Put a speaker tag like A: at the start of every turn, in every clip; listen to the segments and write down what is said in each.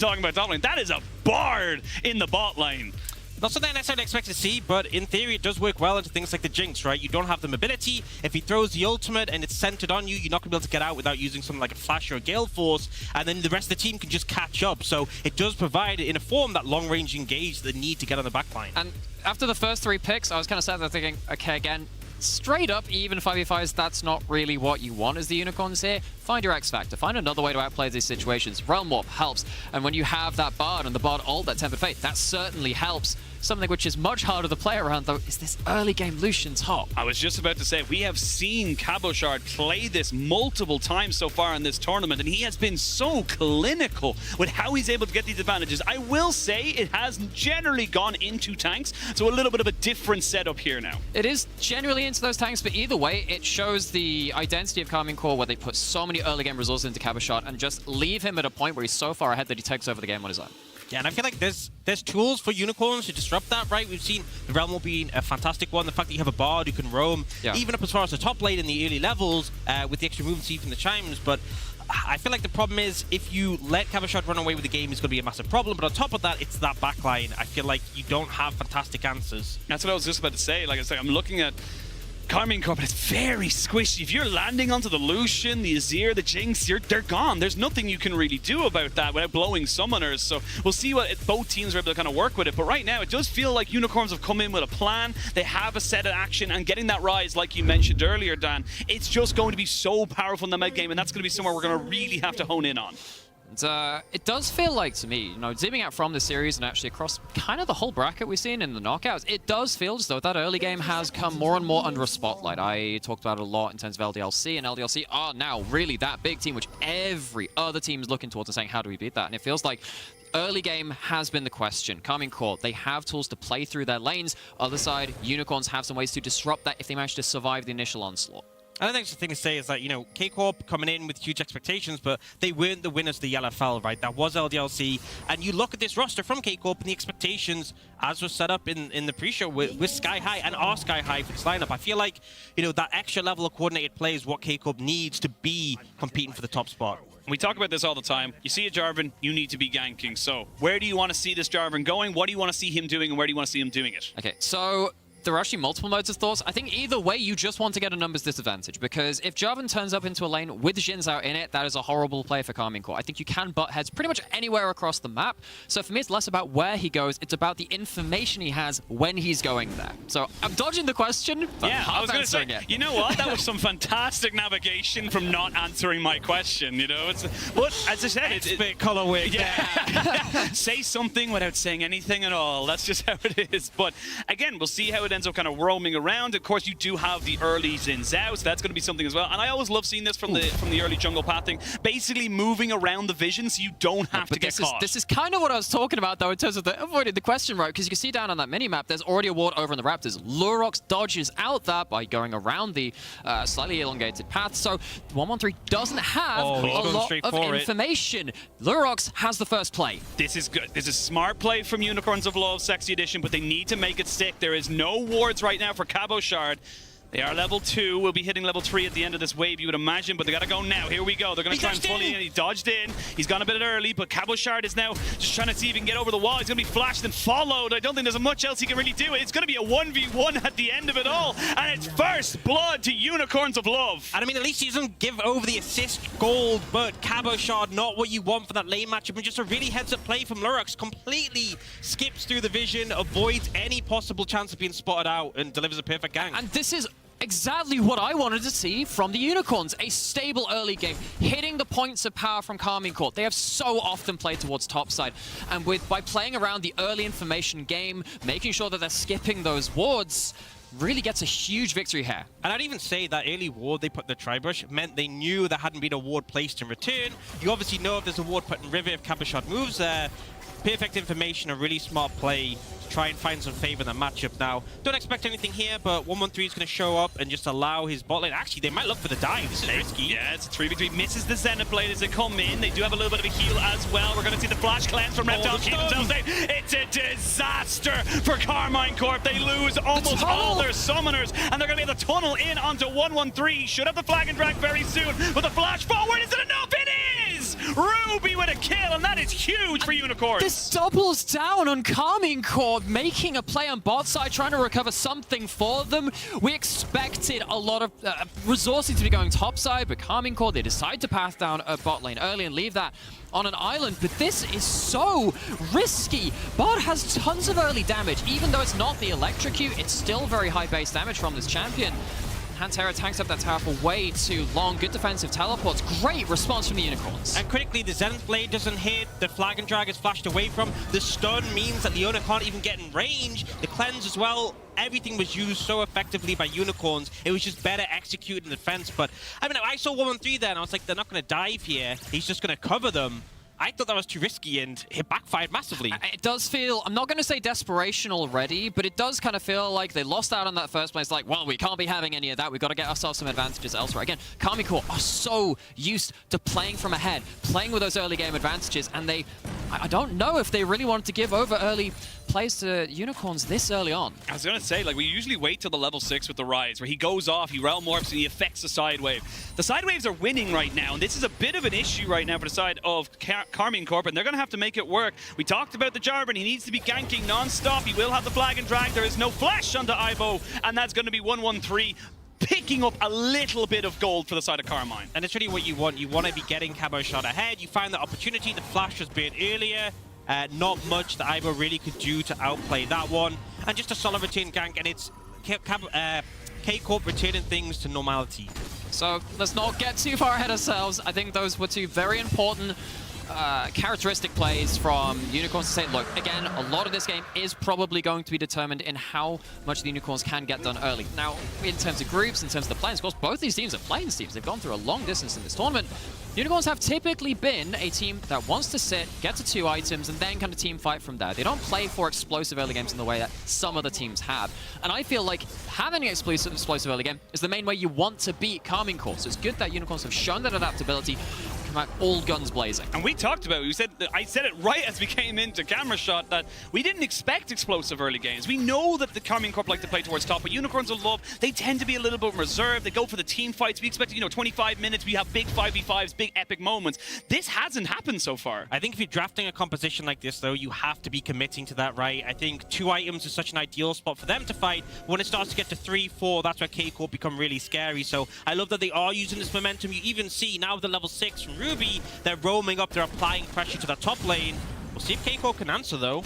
A: talking about top lane. That is a Bard in the bot lane.
B: Not something I necessarily expect to see, but in theory it does work well into things like the Jinx, right? You don't have the mobility. If he throws the ultimate and it's centered on you, you're not going to be able to get out without using something like a Flash or a Gale Force, and then the rest of the team can just catch up. So it does provide, in a form, that long-range engage they need to get on the backline.
C: And after the first 3 picks, I was kind of sat there thinking, okay, again, straight up, even 5v5s, that's not really what you want as the Unicorns here. Find your X Factor. Find another way to outplay these situations. Realm Warp helps. And when you have that Bard and the Bard ult, that Tempered Fate, that certainly helps. Something which is much harder to play around, though, is this early game Lucian top.
A: I was just about to say, we have seen Cabochard play this multiple times so far in this tournament, and he has been so clinical with how he's able to get these advantages. I will say it has generally gone into tanks, so a little bit of a different setup here now.
C: It is generally into those tanks, but either way, it shows the identity of Karmine Core, where they put so many early game resources into Cabochard and just leave him at a point where he's so far ahead that he takes over the game on his own.
B: Yeah, and I feel like there's tools for Unicorns to disrupt that, right? We've seen the Realm Warp being a fantastic one. The fact that you have a Bard who can roam, even up as far as the top lane in the early levels, with the extra movement speed from the Chimes. But I feel like the problem is, if you let Cabochard run away with the game, it's going to be a massive problem. But on top of that, it's that backline. I feel like you don't have fantastic answers.
A: That's what I was just about to say. Like I said, I'm looking at Karmine Core, but it's very squishy. If you're landing onto the Lucian, the Azir, the Jinx, they're gone. There's nothing you can really do about that without blowing summoners. So we'll see what both teams are able to kind of work with it. But right now, it does feel like Unicorns have come in with a plan. They have a set of action, and getting that rise, like you mentioned earlier, Dan, it's just going to be so powerful in the mid game, and that's going to be somewhere we're going to really have to hone in on.
C: It does feel like, to me, zooming out from the series and actually across kind of the whole bracket we've seen in the knockouts, it does feel as though that early game has come more and more under a spotlight. I talked about it a lot in terms of LDLC, and LDLC are now really that big team, which every other team is looking towards and saying, how do we beat that? And it feels like early game has been the question. Karmine Core, they have tools to play through their lanes. Other side, Unicorns have some ways to disrupt that if they manage to survive the initial onslaught.
B: I think the thing to say is that, K-Corp coming in with huge expectations, but they weren't the winners of the LFL, right? That was LDLC. And you look at this roster from K-Corp, and the expectations, as was set up in the pre-show, with sky high and are sky high for this lineup. I feel like, that extra level of coordinated play is what K-Corp needs to be competing for the top spot.
A: We talk about this all the time. You see a Jarvan, you need to be ganking. So where do you want to see this Jarvan going? What do you want to see him doing, and where do you want to see him doing it?
C: Okay, so there are actually multiple modes of thoughts. I think either way, you just want to get a numbers disadvantage, because if Jarvan turns up into a lane with Jin's out in it, that is a horrible play for Karmine Core. I think you can butt heads pretty much anywhere across the map. So for me, it's less about where he goes, it's about the information he has when he's going there. So I'm dodging the question, but
A: yeah, I was going to say, you know what? That was some fantastic navigation from not answering my question, But as I said, it's a bit
B: colorway.
A: Yeah. Say something without saying anything at all. That's just how it is. But again, we'll see how it ends up kind of roaming around. Of course, you do have the early Zins out, so that's going to be something as well. And I always love seeing this from the early jungle pathing, basically moving around the vision so you don't have to get caught.
C: This is kind of what I was talking about, though, in terms of avoiding the question, right? Because you can see down on that mini-map, there's already a ward over in the Raptors. Lurox dodges out that by going around the slightly elongated path. So 113 doesn't have a lot of information. Lurox has the first play.
A: This is good. This is smart play from Unicorns of Love, Sexy Edition, but they need to make it stick. There is no wards right now for Cabochard. They are level 2. We'll be hitting level 3 at the end of this wave, you would imagine, but they got to go now. Here we go. They're going to try and fully in. He dodged in. He's gone a bit early, but Cabochard is now just trying to see if he can get over the wall. He's going to be flashed and followed. I don't think there's much else he can really do. It's going to be a 1v1 at the end of it all, and it's first blood to Unicorns of Love.
B: And I mean, at least he doesn't give over the assist gold, but Cabochard, not what you want for that lane matchup, and just a really heads-up play from Lurox. Completely skips through the vision, avoids any possible chance of being spotted out, and delivers a perfect gank.
C: And this is exactly what I wanted to see from the Unicorns. A stable early game, hitting the points of power from Karmine Core. They have so often played towards topside, and by playing around the early information game, making sure that they're skipping those wards, really gets a huge victory here.
B: And I'd even say that early ward they put the Tri-Brush meant they knew there hadn't been a ward placed in return. You obviously know if there's a ward put in River if Cabochard moves there. Perfect information, a really smart play to try and find some favor in the matchup now. Don't expect anything here, but 113 is going to show up and just allow his bot lane. Actually, they might look for the dive. This is risky.
A: Yeah, it's a 3v3. Misses the Xenoblade as they come in. They do have a little bit of a heal as well. We're going to see the flash cleanse from Reptile. It's a disaster for Karmine Corp. They lose almost all their summoners, and they're going to be able to tunnel in onto 113. Should have the flag and drag very soon, but the flash forward, is it enough? It is! Ruby with a kill, and that is huge for Unicorns.
C: This doubles down on Karmine Corp, making a play on bot side, trying to recover something for them. We expected a lot of resources to be going top side, but Karmine Corp, they decide to path down a bot lane early and leave that on an island, but this is so risky. Bot has tons of early damage. Even though it's not the electrocute, it's still very high base damage from this champion. Pantera tanks up that tower for way too long. Good defensive teleports. Great response from the Unicorns.
B: And critically, the Zenith Blade doesn't hit. The Flag and Drag is flashed away from. The stun means that Leona can't even get in range. The cleanse as well. Everything was used so effectively by Unicorns. It was just better executed in defense. But I mean, I saw 1-1-3 there, and I was like, they're not going to dive here. He's just going to cover them. I thought that was too risky, and it backfired massively.
C: It does feel, I'm not going to say desperation already, but it does kind of feel like they lost out on that first place. Like, well, we can't be having any of that. We've got to get ourselves some advantages elsewhere. Again, Karmine Corp are so used to playing from ahead, playing with those early game advantages, and I don't know if they really wanted to give over early plays to Unicorns this early on.
A: I was going to say, like, we usually wait till the level 6 with the Rise, where he goes off, he realm warps, and he affects the side wave. The side waves are winning right now, and this is a bit of an issue right now for the side of Karmine Corp, and they're going to have to make it work. We talked about the Jarvan. He needs to be ganking non-stop. He will have the Flag and Drag. There is no flash onto Ivo, and that's going to be 1-1-3. Picking up a little bit of gold for the side of Karmine.
B: And it's really what you want. You want to be getting Cabo shot ahead. You find the opportunity. The flash was bait earlier. Not much that Ivo really could do to outplay that one. And just a solid return gank, and it's K-Corp returning things to normality.
C: So let's not get too far ahead of ourselves. I think those were two very important characteristic plays from Unicorns to say, look, again, a lot of this game is probably going to be determined in how much the Unicorns can get done early. Now, in terms of groups, in terms of the planes, of course, both these teams are plains teams. They've gone through a long distance in this tournament. Unicorns have typically been a team that wants to sit, get to 2 items, and then kind of team fight from there. They don't play for explosive early games in the way that some other teams have. And I feel like having an explosive early game is the main way you want to beat Karmine Corp. So it's good that Unicorns have shown that adaptability, come out all guns blazing.
A: And we talked about it. I said it right as we came into camera shot that we didn't expect explosive early games. We know that the Karmine Corp like to play towards top, but Unicorns of Love, they tend to be a little bit reserved. They go for the team fights. We expected, 25 minutes. We have big 5v5s, big epic moments. This hasn't happened so far.
B: I think if you're drafting a composition like this, though, you have to be committing to that, right? I think 2 items is such an ideal spot for them to fight. When it starts to get to 3, 4, that's where K-Corp become really scary. So I love that they are using this momentum. You even see now with the level 6 from Ruby, they're roaming up, they're applying pressure to the top lane. We'll see if K-Corp can answer, though.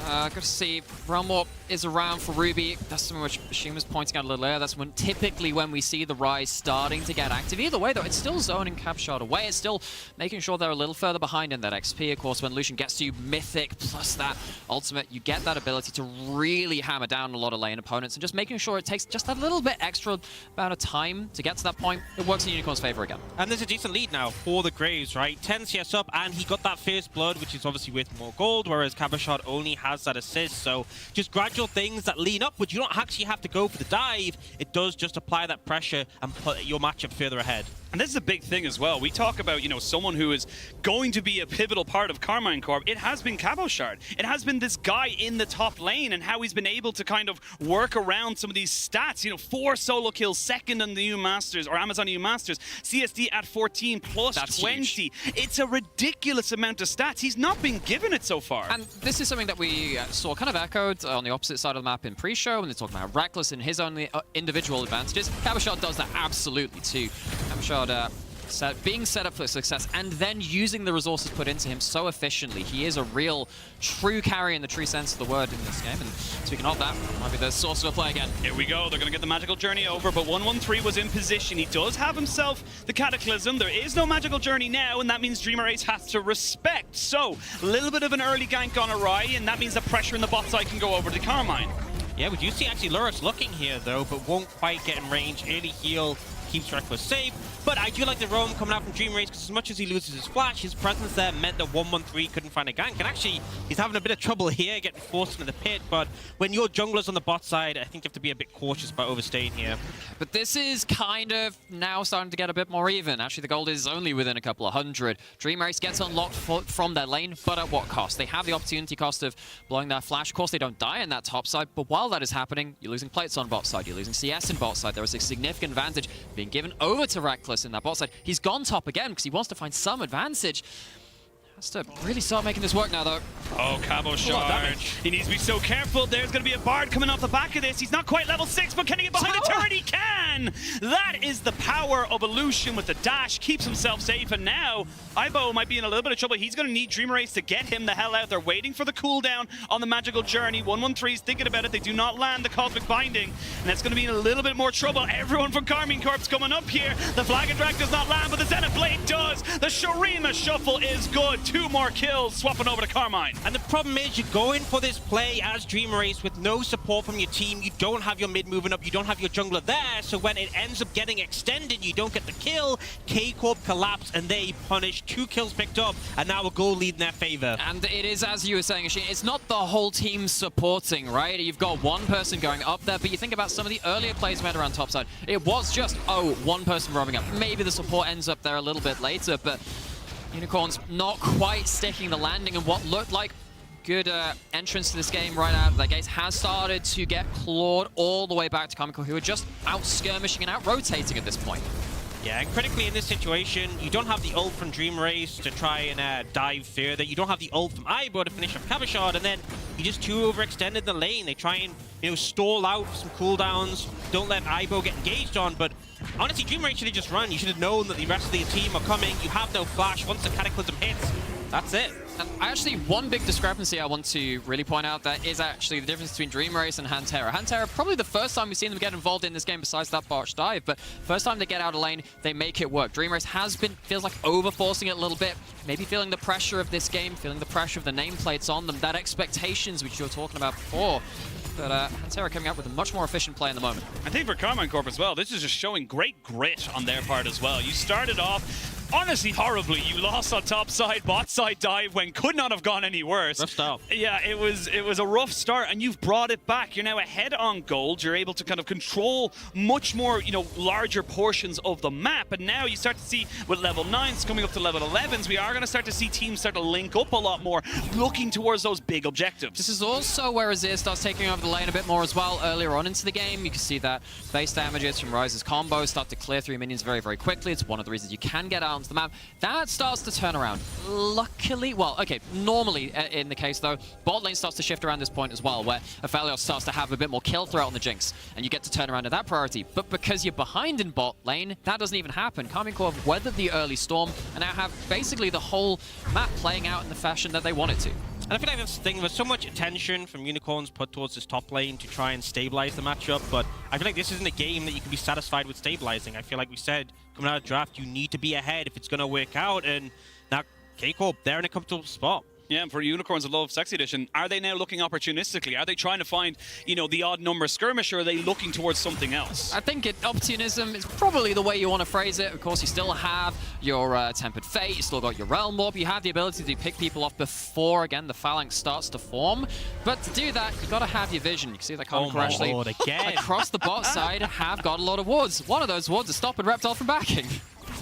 C: Good to see. Realm Warp is around for Ruby. That's something which Sheen was pointing out a little earlier. That's typically when we see the Rise starting to get active. Either way, though, it's still zoning Capshot away. It's still making sure they're a little further behind in that XP. Of course, when Lucian gets to Mythic plus that Ultimate, you get that ability to really hammer down a lot of lane opponents, and just making sure it takes just a little bit extra amount of time to get to that point. It works in Unicorn's favor again.
B: And there's a decent lead now for the Graves, right? 10 CS up, and he got that first blood, which is obviously worth more gold, whereas Cabashot only has that assist. So just gradual things that lean upwards. You don't actually have to go for the dive. It does just apply that pressure and put your matchup further ahead.
A: And this is a big thing as well. We talk about, someone who is going to be a pivotal part of Karmine Corp. It has been Cabochard. It has been this guy in the top lane and how he's been able to kind of work around some of these stats. 4 solo kills, second on the EU Masters, or Amazon EU Masters. CSD at 14 plus
C: That's
A: 20.
C: huge.
A: It's a ridiculous amount of stats. He's not been given it so far.
C: And this is something that we saw kind of echoed on the opposite side of the map in pre-show, when they're talking about Reckless and his own individual advantages. Cabochard does that absolutely too. Cabochard being set up for success and then using the resources put into him so efficiently. He is a real, true carry in the true sense of the word in this game. And speaking of that, might be the source of the play again.
A: Here we go. They're going to get the magical journey over, but 1-1-3 was in position. He does have himself the Cataclysm. There is no magical journey now, and that means Dreamer Ace has to respect. So, a little bit of an early gank on Arai, and that means the pressure in the bot side can go over to Karmine.
B: Yeah, we do see actually Lurus looking here, though, but won't quite get in range. Early heal keeps Reckless safe. But I do like the roam coming out from Dream Race, because as much as he loses his flash, his presence there meant that 1-1-3 couldn't find a gank. And actually, he's having a bit of trouble here, getting forced into the pit. But when your jungler's on the bot side, I think you have to be a bit cautious about overstaying here.
C: But this is kind of now starting to get a bit more even. Actually, the gold is only within a couple of hundred. Dream Race gets unlocked from their lane, but at what cost? They have the opportunity cost of blowing their flash. Of course, they don't die in that top side, but while that is happening, you're losing plates on bot side, you're losing CS in bot side. There is a significant advantage being given over to Reckless in that bot side. He's gone top again because he wants to find some advantage. Has to really start making this work now, though.
A: Oh, Cabo Shard. He needs to be so careful. There's going to be a Bard coming off the back of this. He's not quite level 6, but can he get behind the turret? He can! That is the power of Illusion with the dash. Keeps himself safe, and now Aibo might be in a little bit of trouble. He's going to need Dream Erase to get him the hell out. They're waiting for the cooldown on the Magical Journey. 113's thinking about it. They do not land the Cosmic Binding, and that's going to be in a little bit more trouble. Everyone from Carmine Corp's coming up here. The Flag of Drag does not land, but the Zenith Blade does. The Shurima Shuffle is good. 2 more kills, swapping over to Carmine.
B: And the problem is you're going for this play as Dream Erase with no support from your team. You don't have your mid moving up. You don't have your jungler there. So when it ends up getting extended, you don't get the kill. K-Corp collapse and they punish. 2 kills picked up and now a goal lead in their favor.
C: And it is, as you were saying, Ashin, it's not the whole team supporting, right? You've got one person going up there, but you think about some of the earlier plays made around topside. It was just, oh, one person roaming up. Maybe the support ends up there a little bit later, but Unicorns not quite sticking the landing, and what looked like good entrance to this game right out of their gates has started to get clawed all the way back to Comical, who are just out skirmishing and out rotating at this point.
B: Yeah, and critically in this situation, you don't have the ult from Dream Race to try and dive further. You don't have the ult from Aibo to finish off Cabashard, and then you just too overextended the lane. They try and, you know, stall out for some cooldowns. Don't let Aibo get engaged on, but honestly, Dream Race should have just run. You should have known that the rest of the team are coming. You have no flash. Once the Cataclysm hits, that's it.
C: And actually, one big discrepancy I want to really point out that is actually the difference between Dream Race and Hantera. Hantera, probably the first time we've seen them get involved in this game besides that botch dive, but first time they get out of lane, they make it work. Dream Race has been, feels like over-forcing it a little bit, maybe feeling the pressure of this game, feeling the pressure of the nameplates on them, that expectations which you were talking about before. But Hantera coming out with a much more efficient play in the moment.
A: I think for Carmine Corp as well, this is just showing great grit on their part as well. You started off honestly horribly. You lost on top side, bot side dive when could not have gone any worse.
B: Rough start.
A: Yeah, it was a rough start, and you've brought it back. You're now ahead on gold. You're able to kind of control much more, you know, larger portions of the map. And now you start to see with level 9s coming up to level 11s, we are going to start to see teams start to link up a lot more, looking towards those big objectives.
C: This is also where Azir starts taking over the lane a bit more as well earlier on into the game. You can see that base damages from Ryze's combos start to clear through minions very, very quickly. It's one of the reasons you can get out onto the map. That starts to turn around. Luckily, well, okay, normally in the case though, bot lane starts to shift around this point as well, where Aphelios starts to have a bit more kill threat on the Jinx, and you get to turn around to that priority. But because you're behind in bot lane, that doesn't even happen. Carmine Corp have weathered the early storm and now have basically the whole map playing out in the fashion that they want it to.
B: And I feel like that's the thing, there's so much attention from Unicorns put towards this top lane to try and stabilize the matchup, but I feel like this isn't a game that you can be satisfied with stabilizing. I feel like we said, coming out of draft, you need to be ahead if it's going to work out, and now K-Corp, they're in a comfortable spot.
A: Yeah, and for Unicorns of Love Sexy Edition, are they now looking opportunistically? Are they trying to find, you know, the odd number skirmish, or are they looking towards something else?
C: I think opportunism is probably the way you want to phrase it. Of course, you still have your Tempered Fate, you still got your Realm Warp, you have the ability to pick people off before, again, the phalanx starts to form. But to do that, you've got to have your vision. You can see that coming correctly. Across the bot side have got a lot of wards. One of those wards is stopping Reptile from backing.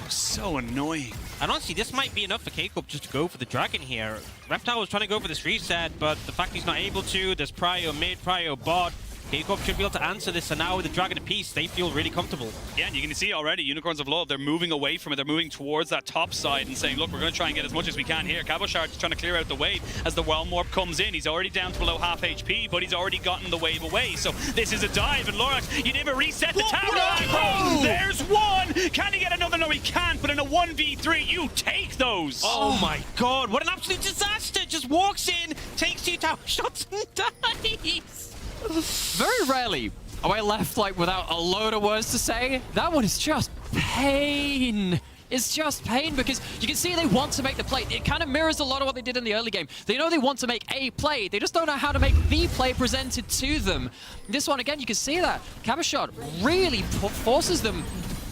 A: So annoying.
B: And honestly, this might be enough for K-Corp just to go for the dragon here. Reptile was trying to go for this reset, but the fact he's not able to, there's prio mid, prio bot. K-Corp should be able to answer this, and now with the dragon apiece, they feel really comfortable.
A: Yeah, and you can see already, Unicorns of Love, they're moving away from it. They're moving towards that top side and saying, look, we're going to try and get as much as we can here. Cabochard's trying to clear out the wave as the Realm Warp comes in. He's already down to below half HP, but he's already gotten the wave away. So this is a dive, and Lorax, you never reset the tower. Oh, there's one! Can he get another? No, he can't, but in a 1v3, you take those.
B: Oh my god, what an absolute disaster! Just walks in, takes 2 tower shots, and dies!
C: Very rarely am I left like without a load of words to say. That one is just pain. It's just pain because you can see they want to make the play. It kind of mirrors a lot of what they did in the early game. They know they want to make a play. They just don't know how to make the play presented to them. This one, again, you can see that. Cabashard really forces them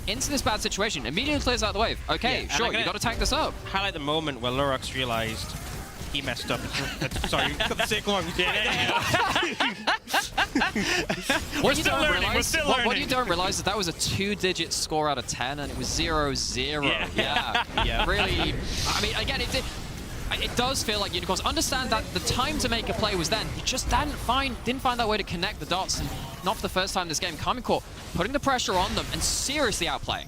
C: into this bad situation. Immediately clears out the wave. Okay, yeah, sure, you got to tank this up.
B: Highlight the moment where Lorax realized he messed up. Sorry, got the sick one.
A: We're still learning.
C: What you don't realize is that was a 2-digit score out of 10, and it was 0-0.
B: Yeah.
C: Yeah. Really. I mean, again, It does feel like Unicorns understand that the time to make a play was then. They just didn't find that way to connect the dots, and not for the first time this game. Karmine Corp putting the pressure on them and seriously outplaying.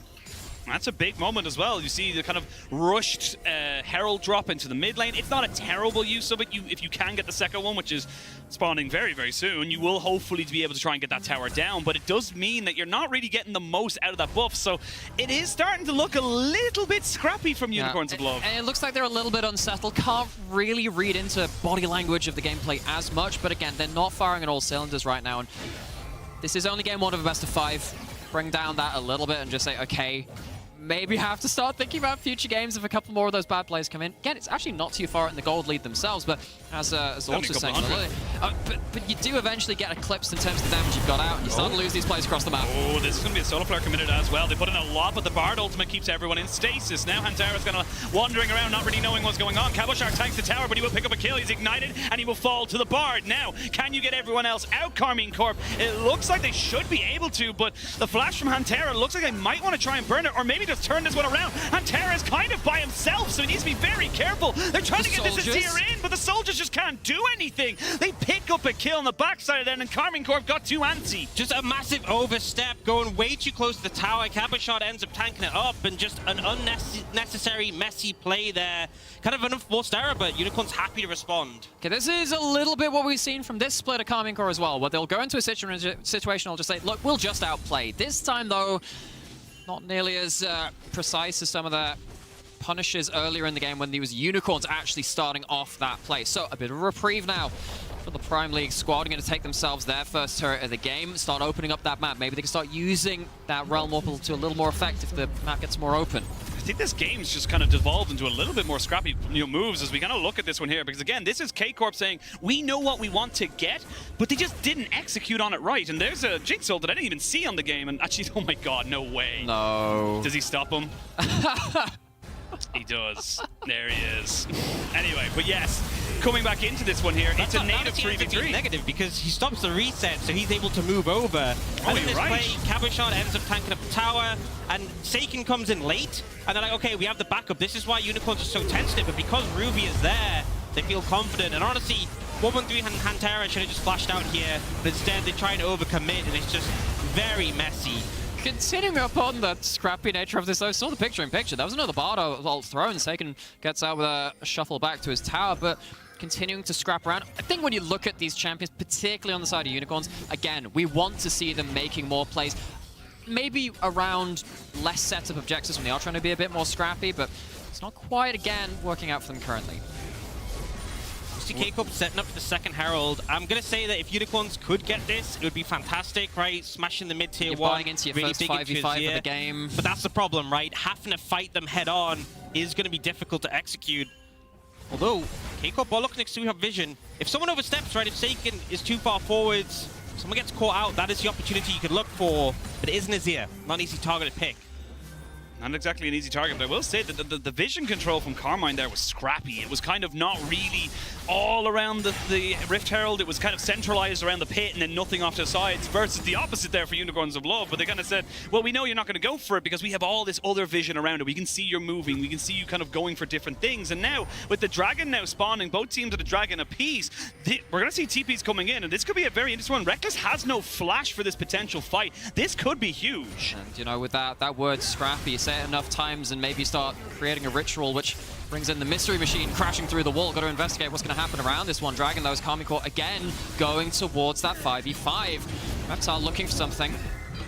A: That's a big moment as well. You see the kind of rushed Herald drop into the mid lane. It's not a terrible use of it. If you can get the second one, which is spawning very, very soon, you will hopefully be able to try and get that tower down. But it does mean that you're not really getting the most out of that buff. So it is starting to look a little bit scrappy from Unicorns of Love.
C: And it looks like they're a little bit unsettled. Can't really read into body language of the gameplay as much. But again, they're not firing on all cylinders right now. And this is only game 1 of a best of 5. Bring down that a little bit and just say, okay, maybe have to start thinking about future games if a couple more of those bad plays come in. Again, it's actually not too far in the gold lead themselves, but as Orcs was saying, but you do eventually get eclipsed in terms of the damage you've got out, and you start to lose these plays across the map.
A: Oh, this is going to be a solo player committed as well. They put in a lot, but the Bard ultimate keeps everyone in stasis. Now Hantera's kind of wandering around, not really knowing what's going on. Cabochard tanks the tower, but he will pick up a kill. He's ignited, and he will fall to the Bard. Now, can you get everyone else out, Karmine Corp? It looks like they should be able to, but the flash from Hantera looks like they might want to try and burn it, or maybe just turn this one around. Hantera is kind of by himself, so he needs to be very careful. They're trying to get this tier in, but the soldiers just can't do anything. They pick up a kill on the backside of that, and Karmine Corp got too antsy.
B: Just a massive overstep, going way too close to the tower. Cabochard ends up tanking it up, and just an unnecessary, messy play there. Kind of an unforced error, but Unicorn's happy to respond.
C: Okay, this is a little bit what we've seen from this split of Karmine Corp as well, where they'll go into a situation, I'll just say, look, we'll just outplay. This time, though, not nearly as precise as some of the punishes earlier in the game when there was Unicorns actually starting off that play. So a bit of a reprieve now for the Prime League squad. Going to take themselves their first turret of the game, start opening up that map. Maybe they can start using that Realm Orbital to a little more effect if the map gets more open.
A: I think this game's just kind of devolved into a little bit more scrappy moves as we kind of look at this one here, because again, this is K-Corp saying, we know what we want to get, but they just didn't execute on it right. And there's a Jigsaw that I didn't even see on the game, and actually, oh my god, no way.
C: No.
A: Does he stop him? He does. There he is. Anyway, but yes, coming back into this one here, it's a native 3v3.
B: Negative because he stops the reset, so he's able to move over. And in this play, Cabochard ends up tanking up the tower, and Seiken comes in late, and they're like, okay, we have the backup. This is why Unicorns are so tentative, but because Ruby is there, they feel confident. And honestly, 113 and Hantera should have just flashed out here, but instead they try and overcommit, and it's just very messy.
C: Continuing upon the scrappy nature of this, though, saw the picture-in-picture. That was another Bard ult thrown. Seiken gets out with a shuffle back to his tower, but continuing to scrap around. I think when you look at these champions, particularly on the side of Unicorns, again, we want to see them making more plays. Maybe around less sets of objectives when they are trying to be a bit more scrappy, but it's not quite, again, working out for them currently.
B: K-Corp setting up for the second Herald. I'm going to say that if Unicorns could get this, it would be fantastic, right? Smashing the mid-tier one.
C: Buying into your really first 5v5 of the game.
B: But that's the problem, right? Having to fight them head-on is going to be difficult to execute. Although, K-Corp are looking to have vision. If someone oversteps, right, if Seiken is too far forwards, someone gets caught out, that is the opportunity you could look for. But it isn't Azir. Not an easy target to pick.
A: Not exactly an easy target, but I will say that the vision control from Karmine there was scrappy. It was kind of not really all around the Rift Herald. It was kind of centralized around the pit and then nothing off to the sides, versus the opposite there for Unicorns of Love. But they kind of said, well, we know you're not going to go for it because we have all this other vision around it. We can see you're moving. We can see you kind of going for different things. And now, with the Dragon now spawning, both teams of the Dragon apiece, we're going to see TPs coming in. And this could be a very interesting one. Rekkles has no flash for this potential fight. This could be huge.
C: And, you know, with that word scrappy, you say it enough times and maybe start creating a ritual which brings in the mystery machine crashing through the wall. Got to investigate what's going to happen around this one. Dragon, though, is Karmine Corp again going towards that 5v5. Reptile looking for something.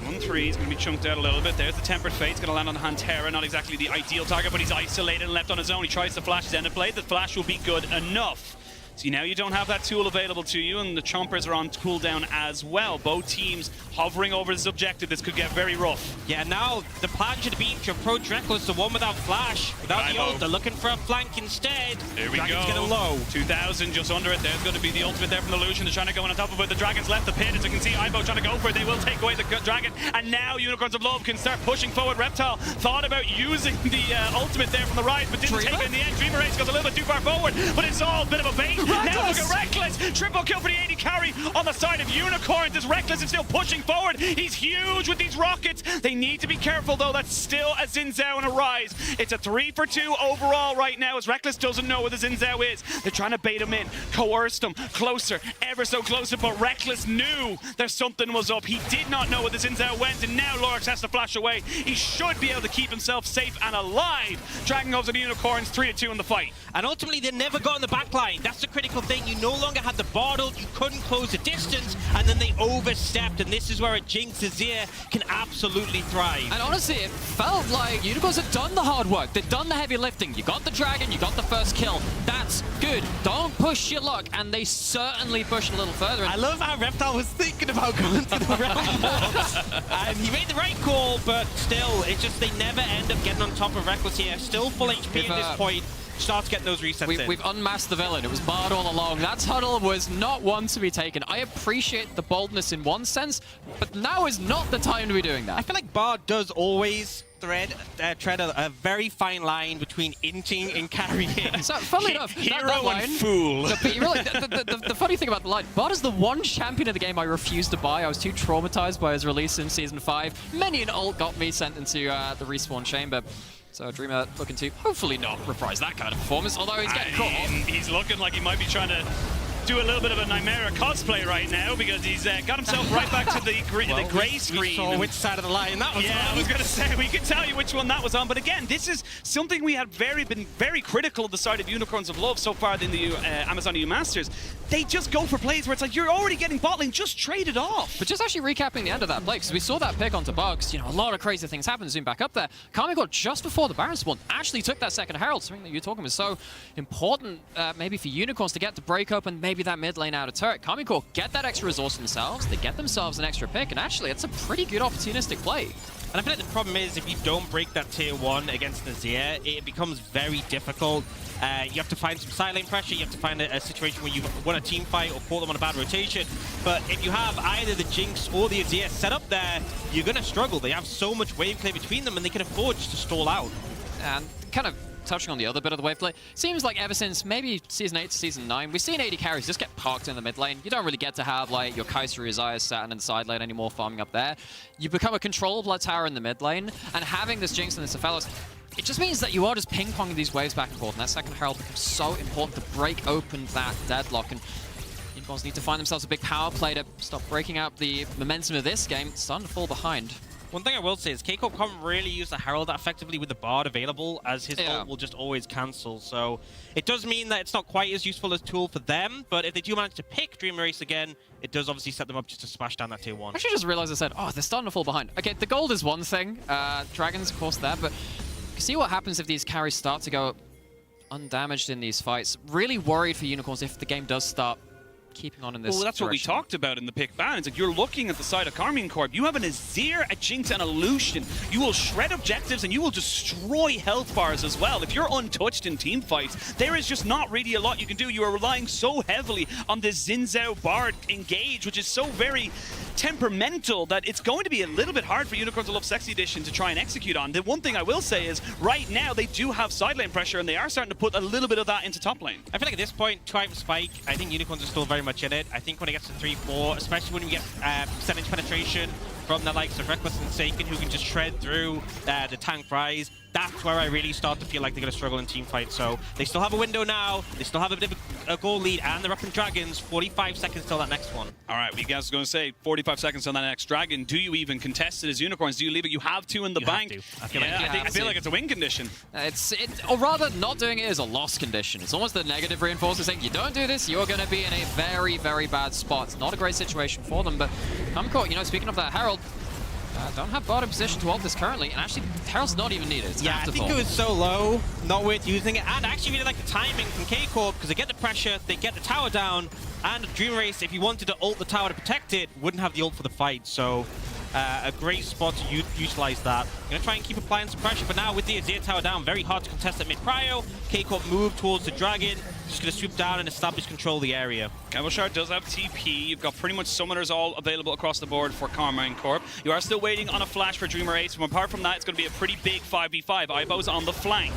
A: 1-3 is going to be chunked out a little bit. There's the Tempered Fate. It's going to land on the Hantera. Not exactly the ideal target, but he's isolated and left on his own. He tries to flash his end of play. The flash will be good enough. See, now you don't have that tool available to you, and the Chompers are on cooldown as well. Both teams hovering over this objective. This could get very rough.
B: Yeah, now the plan should be to approach Rekkles, the one without flash, without the ult. They're looking for a flank instead.
A: Here we
B: Dragon's
A: go.
B: getting low.
A: 2,000 just under it. There's going to be the ultimate there from the Lucian. They're trying to go on top of it. The Dragon's left the pit. As you can see, Ivo trying to go for it. They will take away the Dragon. And now Unicorns of Love can start pushing forward. Reptile thought about using the ultimate there from the rise, but didn't take it in the end. Dreamer Ace goes a little bit too far forward, but it's all a bit of a bait. Now look at Reckless. Triple kill for the 80 carry on the side of Unicorns as Reckless is still pushing forward. He's huge with these rockets. They need to be careful, though. That's still a Xin Zhao and a Rise. It's a 3-for-2 overall right now as Reckless doesn't know where the Xin Zhao is. They're trying to bait him in, coerced him closer, ever so closer, but Reckless knew that something was up. He did not know where the Xin Zhao went, and now Lorix has to flash away. He should be able to keep himself safe and alive. Dragon goes to the Unicorns, 3-2 in the fight.
B: And ultimately, they never got in the back line. That's the critical thing. You no longer had the bottle, you couldn't close the distance, and then they overstepped, and this is where a Jinx Azir can absolutely thrive.
C: And honestly, it felt like Unicorns had done the hard work. They'd done the heavy lifting. You got the Dragon, you got the first kill. That's good. Don't push your luck, and they certainly pushed a little further.
B: I love how Reptile was thinking about going to the realm war. And he made the right call, but still, it's just they never end up getting on top of Reckless here. Still full HP at this point. Starts getting those resets in.
C: We've unmasked the villain. It was Bard all along. That tunnel was not one to be taken. I appreciate the boldness in one sense, but now is not the time to be doing that.
B: I feel like Bard does always tread a very fine line between inting and carrying.
C: So, funnily enough,
A: Hero
C: that line,
A: and fool.
C: The funny thing about the line, Bard is the one champion of the game I refused to buy. I was too traumatized by his release in Season 5. Many an ult got me sent into the respawn chamber. So Dreamer looking to hopefully not reprise that kind of performance, although he's getting caught.
A: He's looking like he might be trying to do a little bit of a Nightmare cosplay right now because he's got himself right back to the gray screen.
B: We saw which side of the line that was on.
A: I was going to say, we can tell you which one that was on. But again, this is something we have been very critical of the side of Unicorns of Love so far in the Amazon EU Masters. They just go for plays where it's like, you're already getting bot lane, just trade it off.
C: But just actually recapping the end of that play, because we saw that pick onto Bugs, a lot of crazy things happen. Zoom back up there. Kamiko, just before the Baron spawn, actually took that second Herald, something that you're talking was so important maybe for Unicorns to get to break open maybe that mid lane out of turret. Kamiko get that extra resource themselves, they get themselves an extra pick, and actually it's a pretty good opportunistic play.
B: And I feel like the problem is if you don't break that tier 1 against Nazir, it becomes very difficult. You have to find some side lane pressure, you have to find a situation where you've won a team fight or caught them on a bad rotation. But if you have either the Jinx or the Azir set up there, you're going to struggle. They have so much wave clear between them and they can afford just to stall out.
C: And kind of touching on the other bit of the wave play, seems like ever since maybe Season 8 to Season 9, we've seen 80 carries just get parked in the mid lane. You don't really get to have like your Kai'Sa or Isaiah sat in the side lane anymore farming up there. You become a controllable tower in the mid lane, and having this Jinx and this Aphelios, it just means that you are just ping-ponging these waves back and forth, and that second Herald becomes so important to break open that deadlock. And Unicorns need to find themselves a big power play to stop breaking up the momentum of this game. It's starting to fall behind.
B: One thing I will say is K-Corp can't really use the Herald that effectively with the Bard available, as his ult will just always cancel. So it does mean that it's not quite as useful a tool for them, but if they do manage to pick Dream Erase again, it does obviously set them up just to smash down that tier 1.
C: I actually just realized I said, oh, they're starting to fall behind. Okay, the gold is one thing. Dragons, of course, there, but you see what happens if these carries start to go undamaged in these fights. Really worried for Unicorns if the game does start keeping on in this
A: that's what we talked about in the pick ban. It's like you're looking at the side of Karmine Corp. You have an Azir, a Jinx, and a Lucian. You will shred objectives and you will destroy health bars as well. If you're untouched in team fights, there is just not really a lot you can do. You are relying so heavily on the Xin Zhao Bard engage, which is so very temperamental that it's going to be a little bit hard for Unicorns of Love Sexy Edition to try and execute on. The one thing I will say is right now they do have side lane pressure and they are starting to put a little bit of that into top lane.
B: I feel like at this point, 2-item spike, I think Unicorns are still very much in it. I think when it gets to 3-4, especially when we get percentage penetration from the likes of Reckless and Saken, who can just shred through the tank Rise, that's where I really start to feel like they're going to struggle in team fight. So they still have a window now, they still have a bit of a goal lead, and they're up in Dragons. 45 seconds till that next one.
A: All right, we guys are going to say 45 seconds till that next Dragon. Do you even contest it as Unicorns? Do you leave it? You have to in the bank.
B: I feel
A: like it's a win condition.
C: Or rather, not doing it is a loss condition. It's almost the negative reinforcer saying, you don't do this, you're going to be in a very, very bad spot. It's not a great situation for them, but Kamiko, speaking of that Herald, don't have bottom position to ult this currently, and actually, Herald's not even needed. It's
B: I think it was so low, not worth using it, and I actually really like the timing from K-Corp, because they get the pressure, they get the tower down, and Dream Race, if you wanted to ult the tower to protect it, wouldn't have the ult for the fight, so a great spot to utilize that. Gonna try and keep applying some pressure, but now with the Azir tower down, very hard to contest at mid-prio. K-Corp move towards the Dragon, just gonna swoop down and establish control of the area.
A: Cabochard does have TP. You've got pretty much summoners all available across the board for Karmine Corp. You are still waiting on a flash for Dreamer Ace. From apart from that, it's going to be a pretty big 5v5. Ibo's on the flank.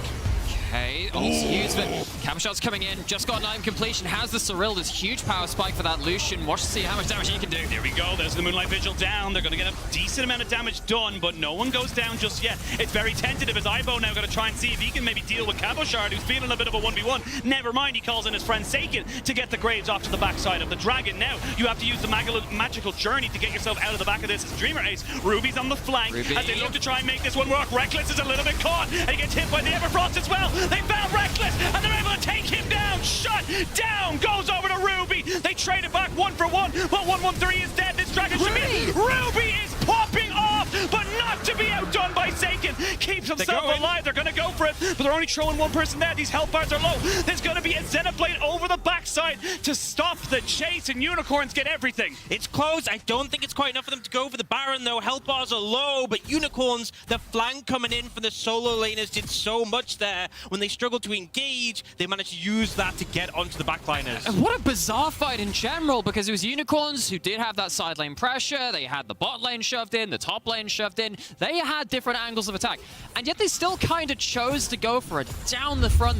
C: Okay, also use it. Caboshot's coming in, just got 9 completion, has the Cyril, this huge power spike for that Lucian. Watch to see how much damage he can do.
A: There we go, there's the Moonlight Vigil down. They're going to get a decent amount of damage done, but no one goes down just yet. It's very tentative as Ibo now going to try and see if he can maybe deal with Caboshard, who's feeling a bit of a 1v1. Never mind, he calls in his friend Saken to get the Graves off to the backside of the Dragon. Now, you have to use the magical journey to get yourself out of the back of this. It's Dreamer Ace. Ruby's on the flank as they look to try and make this one work. Reckless is a little bit caught, and he gets hit by the Everfrost as well. They found Reckless, and they're able to take him down. Shut down, goes over to Ruby. They trade it back 1 for 1, but 113 is dead. This Dragon should be... Ruby is popping off, but not to be outdone by Saken. Keeps himself alive. They're going to go for it, but they're only throwing one person there. These health bars are low. There's going to be a Xenoblade over the backside to stop the chase, and Unicorns get everything.
B: It's close. I don't think it's quite enough for them to go for the Baron, though. Health bars are low, but Unicorns, the flank coming in from the solo laners did so much there. When they struggled to engage, they managed to use that to get onto the backliners.
C: And what a bizarre fight in general, because it was Unicorns who did have that side lane pressure. They had the bot lane shoved in, the top lane shoved in. They had different angles of attack, and yet they still kind of chose to go for it down the front.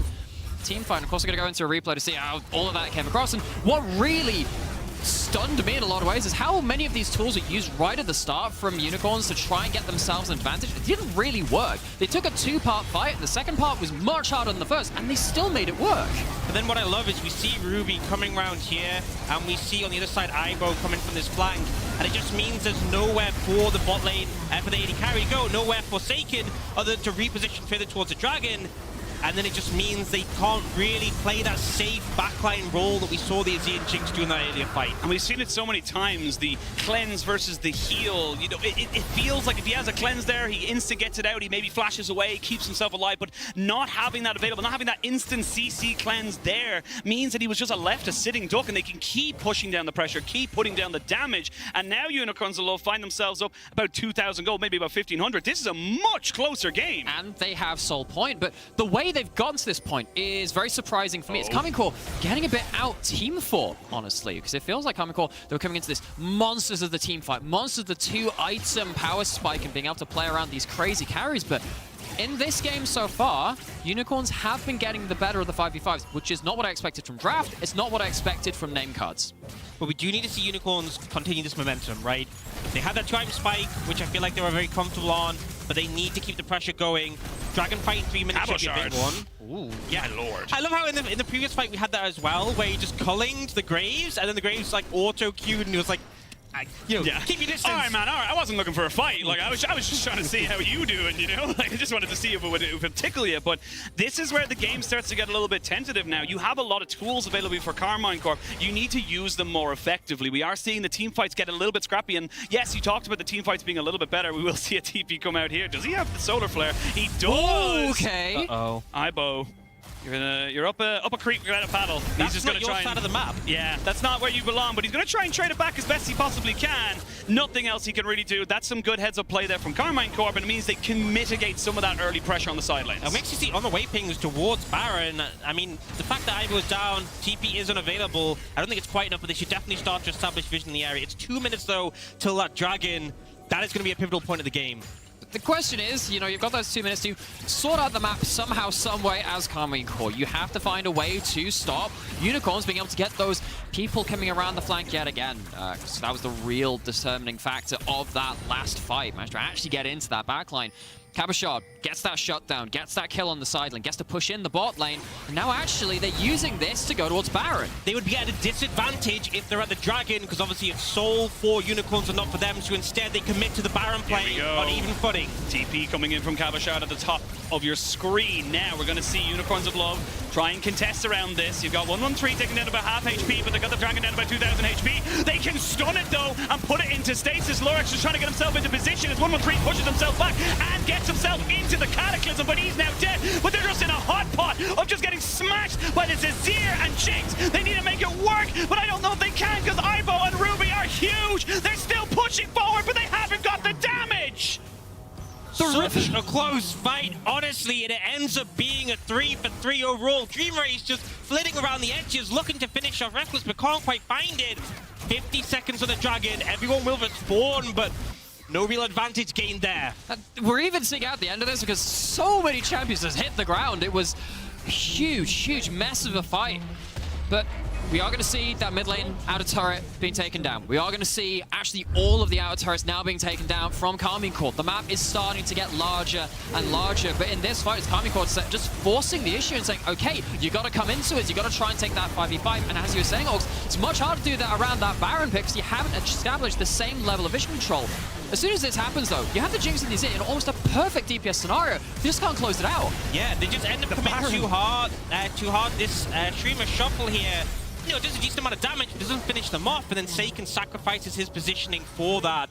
C: Team fight, of course, we're going to go into a replay to see how all of that came across. And what really stunned me in a lot of ways is how many of these tools are used right at the start from Unicorns to try and get themselves an advantage. It didn't really work. They took a 2-part fight, and the second part was much harder than the first, and they still made it work.
B: But then what I love is we see Ruby coming around here, and we see on the other side Ibo coming from this flank, and it just means there's nowhere for the bot lane for the AD carry to go, nowhere for Saken other than to reposition further towards the Dragon. And then it just means they can't really play that safe backline role that we saw the Azir and Jinx do in that earlier fight.
A: And we've seen it so many times, the cleanse versus the heal. You know, it feels like if he has a cleanse there, he instant gets it out, he maybe flashes away, keeps himself alive, but not having that available, not having that instant CC cleanse there means that he was just left a sitting duck, and they can keep pushing down the pressure, keep putting down the damage, and now Unicorns Alone find themselves up about 2,000 gold, maybe about 1,500. This is a much closer game.
C: And they have Soul Point, but the way they've gotten to this point is very surprising for me. It's Karmine Corp getting a bit out team for, honestly, because it feels like Karmine Corp, they were coming into this monsters of the team fight, monsters of the 2-item power spike and being able to play around these crazy carries, but in this game so far, Unicorns have been getting the better of the 5v5s, which is not what I expected from Draft. It's not what I expected from name cards.
B: But we do need to see Unicorns continue this momentum, right? They had that 2-item spike, which I feel like they were very comfortable on, but they need to keep the pressure going. Dragon fight in 3 minutes should be a big one.
A: Ooh, yeah, Lord.
B: I love how in the previous fight we had that as well, where he just cullinged the Graves, and then the Graves like auto-queued, and he was like, keep your distance.
A: All right, man. All right. I wasn't looking for a fight. Like I was just trying to see how you doing. You know, like I just wanted to see if it would tickle you. But this is where the game starts to get a little bit tentative now. You have a lot of tools available for Karmine Corp. You need to use them more effectively. We are seeing the team fights get a little bit scrappy. And yes, you talked about the team fights being a little bit better. We will see a TP come out here. Does he have the solar flare? He does.
C: Okay.
B: Uh-oh.
A: Ibo. You're up a creek without a paddle.
B: That's
A: he's just
B: not
A: going to
B: your
A: try
B: side of the map.
A: Yeah, that's not where you belong, but he's going to try and trade it back as best he possibly can. Nothing else he can really do. That's some good heads-up play there from Karmine Corp, and it means they can mitigate some of that early pressure on the sidelines.
B: It makes you see on the way pings towards Baron. I mean, the fact that Ivo is down, TP is unavailable, I don't think it's quite enough, but they should definitely start to establish vision in the area. It's 2 minutes, though, till that Dragon. That is going to be a pivotal point of the game.
C: The question is, you know, you've got those 2 minutes to sort out the map somehow, some way as Karmine Corp. You have to find a way to stop Unicorns being able to get those people coming around the flank yet again. So that was the real determining factor of that last fight. Managed to actually get into that backline. Caboshard gets that shutdown, gets that kill on the side lane, gets to push in the bot lane, and now actually they're using this to go towards Baron.
B: They would be at a disadvantage if they're at the Dragon, because obviously it's Soul for Unicorns and not for them, so instead they commit to the Baron play on even footing.
A: TP coming in from Caboshard at the top of your screen. Now we're going to see Unicorns of Love try and contest around this. You've got 113 taking down about half HP, but they've got the Dragon down about 2,000 HP. They can stun it though and put it into stasis. Lorax is trying to get himself into position as 113 pushes himself back and gets himself into the Cataclysm, but he's now dead. But they're just in a hot pot of just getting smashed by this Azir and Jinx. They need to make it work, but I don't know if they can, because Ivo and Ruby are huge. They're still pushing forward, but they haven't got the damage.
B: Such a close fight, honestly, and it ends up being a 3-for-3 overall. Dreamer is just flitting around the edges, looking to finish off Reckless, but can't quite find it. 50 seconds on the Dragon, everyone will respawn, but no real advantage gained there.
C: We're even seeing out the end of this because so many champions just hit the ground. It was huge mess of a fight. But we are going to see that mid lane outer turret being taken down. We are going to see actually all of the outer turrets now being taken down from Karmine Corp. The map is starting to get larger and larger, but in this fight, it's Karmine Corp just forcing the issue and saying, okay, you got to come into it, you got to try and take that 5v5. And as you were saying, Ox, it's much harder to do that around that Baron pick because you haven't established the same level of vision control. As soon as this happens, though, you have the Jinx and the Azir in almost a perfect DPS scenario. You just can't close it out.
B: Yeah, they just end up coming too hard. This streamer shuffle here, you know, does a decent amount of damage, but doesn't finish them off, and then Seiken sacrifices his positioning for that.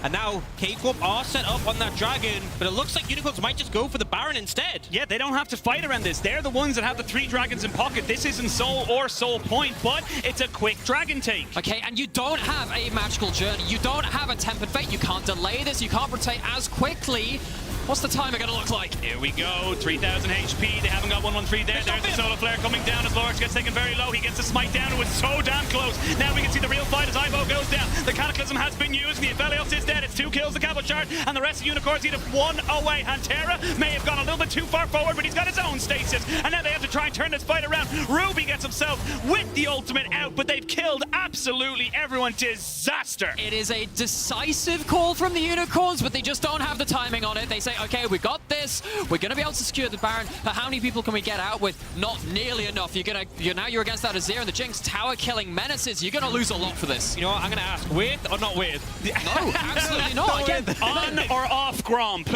B: And now K-Corp are set up on that dragon, but it looks like Unicorns might just go for the Baron instead.
A: Yeah, they don't have to fight around this. They're the ones that have the 3 dragons in pocket. This isn't Soul or Soul Point, but it's a quick dragon take.
C: Okay, and you don't have a magical journey. You don't have a tempered fate. You can't delay this. You can't rotate as quickly. What's the timer going to look like?
A: Here we go, 3,000 HP. They haven't got 113 there. There's the Solar Flare coming down as Lorax gets taken very low. He gets the smite down. It was so damn close. Now we can see the real fight as Ivo goes down. The Cataclysm has been used. The Aphelios is dead. It's 2 kills, the Cabo Shard, and the rest of Unicorns need 1 away. Hantera may have gone a little bit too far forward, but he's got his own stasis. And now they have to try and turn this fight around. Ruby gets himself with the ultimate out, but they've killed absolutely everyone. Disaster.
C: It is a decisive call from the Unicorns, but they just don't have the timing on it. They say, okay, we got this. We're going to be able to secure the Baron. But how many people can we get out with? Not nearly enough. Now you're against that Azir and the Jinx tower killing menaces. You're going to lose a lot for this.
B: You know what? I'm going to ask, with or not with?
C: No, absolutely not. Again,
A: on or off Gromp?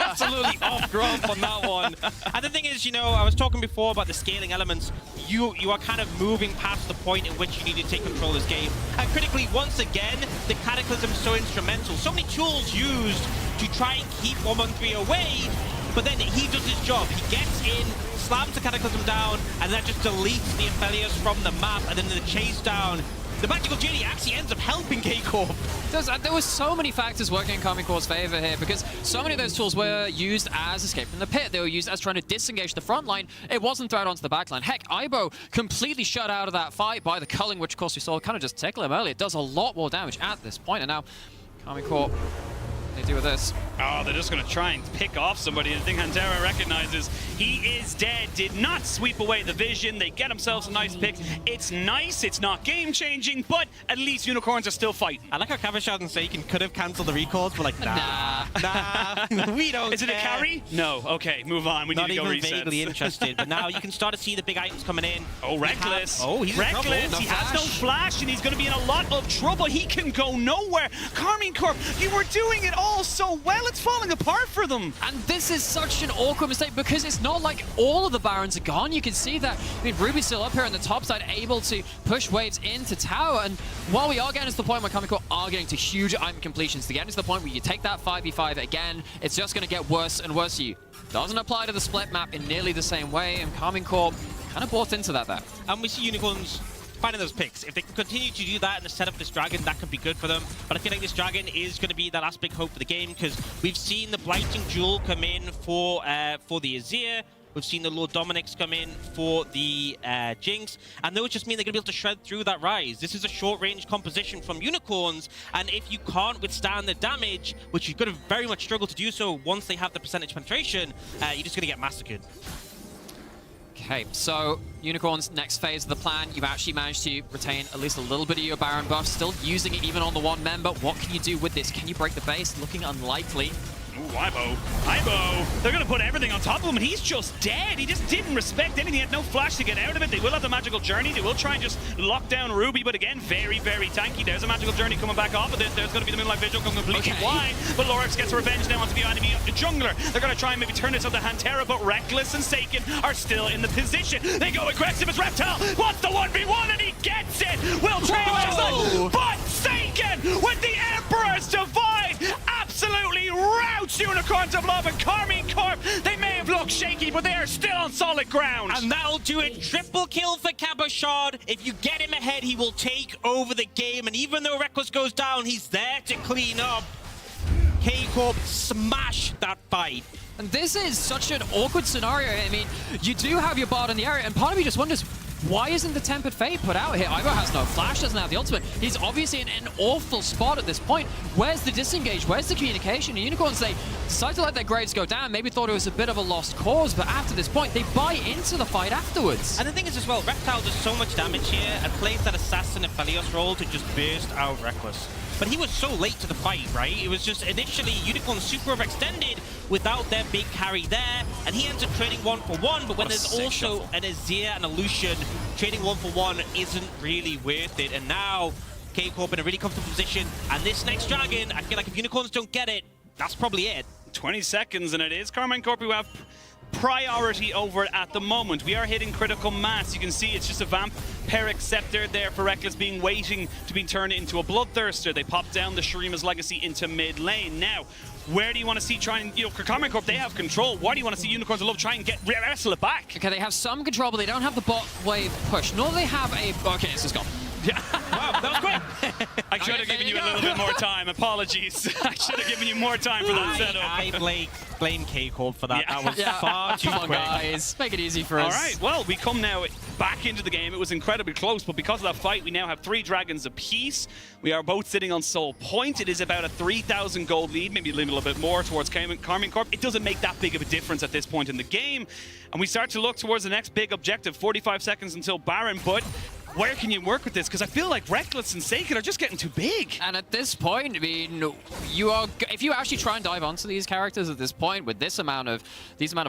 B: Absolutely off Gromp on that one. And the thing is, you know, I was talking before about the scaling elements. You are kind of moving past the point in which you need to take control of this game. And critically, once again, the Cataclysm is so instrumental. So many tools used to try and keep 113 away, but then he does his job. He gets in, slams the Cataclysm down, and then just deletes the Aphelios from the map, and then the chase down. The magical journey actually ends up helping K-Corp.
C: There were so many factors working in Karmine Corp's favor here because so many of those tools were used as escape from the pit. They were used as trying to disengage the front line. It wasn't thrown onto the back line. Heck, Ibo completely shut out of that fight by the culling, which of course we saw kind of just tickle him earlier. It does a lot more damage at this point, and now Karmine Corp, they do with this.
A: Oh, they're just going to try and pick off somebody. I think Hantera recognizes he is dead. Did not sweep away the vision. They get themselves a nice pick. It's nice. It's not game-changing, but at least Unicorns are still fighting.
B: I like how Cavashard and Seiken could have cancelled the recalls, but like, nah, we don't
A: Is it a carry? No. Okay, move on. We
B: Not
A: need to go
B: even
A: resets.
B: vaguely interested, but now you can start to see the big items coming in.
A: Oh, Reckless.
B: He's
A: Reckless.
B: in trouble.
A: He has no flash, and he's going to be in a lot of trouble. He can go nowhere. Karmine Corp, you were doing it all so well. It's falling apart for them.
C: And this is such an awkward mistake because it's not like all of the Barons are gone. You can see that. I mean, Ruby's still up here on the top side, able to push waves into tower. And while we are getting to the point where Karmine Corp are getting to huge item completions, to get to the point where you take that 5v5 again, it's just going to get worse and worse for you. Doesn't apply to the split map in nearly the same way, and Karmine Corp kind of bought into that there.
B: And we see Unicorns finding those picks. If they can continue to do that and set up this dragon, that could be good for them. But I feel like this dragon is going to be that last big hope for the game because we've seen the Blighting Jewel come in for the Azir. We've seen the Lord Dominic's come in for the Jinx, and those just mean they're going to be able to shred through that Rise. This is a short-range composition from Unicorns, and if you can't withstand the damage, which you're going to very much struggle to do so once they have the percentage penetration, you're just going to get massacred.
C: Okay, so Unicorn's next phase of the plan, you've actually managed to retain at least a little bit of your Baron buff, still using it even on the one member. What can you do with this? Can you break the base? Looking unlikely.
A: Ooh, Ibo. They're going to put everything on top of him, and he's just dead. He just didn't respect anything. He had no flash to get out of it. They will have the magical journey. They will try and just lock down Ruby, but again, very, very tanky. There's a magical journey coming back off of this. There's going to be the Moonlight Vigil coming completely wide, but Lorax gets revenge now onto the enemy jungler. They're going to try and maybe turn this on the Hantera, but Reckless and Seiken are still in the position. They go aggressive as Reptile. Wants the 1v1, and he gets it. Will trade away, but Seiken with the Emperor's Divide absolutely routs Unicorns of Love and Karmine Corp. They may have looked shaky, but they are still on solid ground.
B: And that'll do it. Triple kill for Cavashard. If you get him ahead, he will take over the game. And even though Reckless goes down, he's there to clean up. K-Corp smash that fight.
C: And this is such an awkward scenario. I mean, you do have your Bard in the area, and part of me just wonders, Why isn't the Tempered Fate put out here? Ivo has no flash, doesn't have the ultimate. He's obviously in an awful spot at this point. Where's the disengage? Where's the communication? And Unicorns, they decide to let their grades go down. Maybe thought it was a bit of a lost cause, but after this point, they buy into the fight afterwards.
B: And the thing is as well, Reptile does so much damage here and plays that Assassin and Phelios role to just burst out Reckless. But he was so late to the fight, right? It was just initially Unicorn super overextended without their big carry there, and he ends up trading 1-for-1, but when there's also an Azir and a Lucian, trading 1-for-1 isn't really worth it. And now, K-Corp in a really comfortable position, and this next Dragon, I feel like if Unicorns don't get it, that's probably it.
A: 20 seconds, and it is Karmine Corp who have priority over it at the moment. We are hitting critical mass. You can see it's just a Vampiric Scepter there for Reckless being waiting to be turned into a Bloodthirster. They pop down the Shurima's Legacy into mid lane. Now, where do you want to see try and, you know, Karmine Corp, they have control. Why do you want to see Unicorns of Love try and wrestle it back?
C: Okay, they have some control, but they don't have the bot wave push, nor do they have a... Okay, this is gone.
A: Yeah.
B: Wow, that was great.
A: I should have given you a little bit more time. Apologies. I should have given you more time for that setup.
B: I blame K-Corp for that.
A: Yeah.
B: That was far too
C: Come on,
B: quick.
C: guys. Make it easy for us.
A: All right, well, we come now back into the game. It was incredibly close, but because of that fight, we now have 3 dragons apiece. We are both sitting on Soul Point. It is about a 3,000 gold lead, maybe a little bit more towards Karmine Corp. It doesn't make that big of a difference at this point in the game. And we start to look towards the next big objective, 45 seconds until Baron, but where can you work with this? Because I feel like Reckless and Sacred are just getting too big.
C: And at this point, I mean, if you actually try and dive onto these characters at this point with these amount of